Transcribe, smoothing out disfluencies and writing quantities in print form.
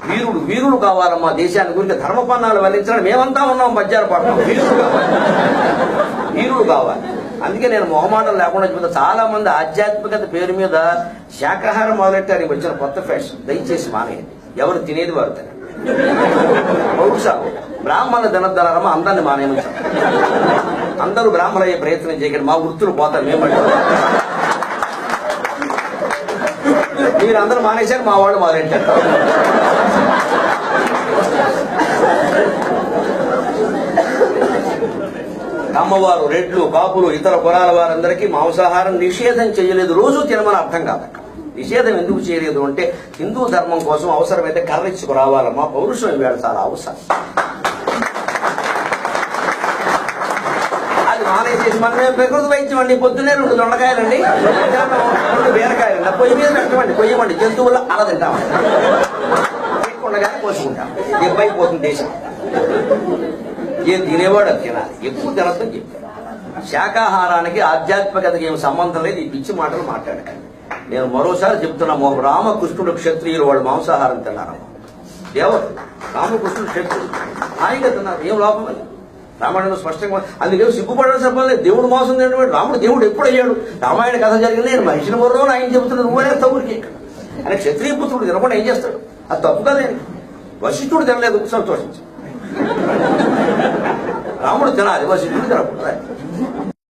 వీరుడు వీరుడు కావాలమ్మా దేశాన్ని గురించి ధర్మపన్నాలు వెల్లించడం మేమంతా ఉన్నాం పద్యాలు పాడతాం. వీరుడు కావాలి, వీరుడు కావాలి. అందుకే నేను మొహమాటం లేకుండా చెప్తా. చాలా మంది ఆధ్యాత్మికత పేరు మీద శాకాహారం మొదలెట్టారు. వచ్చిన కొత్త ఫ్యాషన్, దయచేసి మానేయండి. ఎవరు తినేది వారు తినండి. పౌరుషాలు బ్రాహ్మణ ధనధనరమ అందరిని మానేయమని. అందరూ బ్రాహ్మణ అయ్యే ప్రయత్నం చేయకండి, మా వృత్తులు పోతారు. మేమంటే మీరందరూ మానేశారు, మా వాళ్ళు మొదలెట్టారు. అమ్మవారు, రెడ్లు, కాపులు, ఇతర కులాల వారందరికీ మాంసాహారం నిషేధం చేయలేదు. రోజు తినమని అర్థం కాదు. నిషేధం ఎందుకు చేయలేదు అంటే హిందూ ధర్మం కోసం అవసరమైతే కర్రెచ్చుకు రావాలమ్మా. పౌరుషం ఇవాళ చాలా అవసరం. అది మానేసేసి మనమే ప్రకృతి వైద్యం అండి. పొద్దున్నే 2 దొండకాయలండి, 2 బీరకాయలండి, పొయ్యి మీద పెట్టమండి, పొయ్యమండి, జంతువులు అలా తింటామండి. ఉండగానే పోసుకుంటాం. దెబ్బైపోతుంది దేశం. ఏం తినేవాడు అది తినాలి, ఎక్కువ తినద్దని చెప్పారు. శాకాహారానికి ఆధ్యాత్మికతకి ఏం సంబంధం లేదు. ఈ పిచ్చి మాటలు మాట్లాడకండి. నేను మరోసారి చెప్తున్నా, రామకృష్ణుడు క్షత్రియులు, వాళ్ళు మాంసాహారం తిన్నారమ్మా. దేవతలు రామకృష్ణుడు క్షత్రుడు హాయిగా తిన్నారు, ఏం లోపం అది. రామాయణంలో స్పష్టంగా అందుకే సిగ్గుపడాల్సిన పని లేదు. దేవుడు మోసం తినవాడు రాముడు. దేవుడు ఎప్పుడు అయ్యాడు? రామాయణ కథ జరిగింది. నేను మనిషిని మరో ఆయన చెబుతున్నాడు, నువ్వనే తగురికి. ఆయన క్షత్రియ పుత్రుడు తినకుండా ఏం చేస్తాడు? అది తప్పు కదే. వశిష్ఠుడు తినలేదు, సంతోషించు. రాముడు తినాలి, వశిష్ఠుడు తినకూడదు.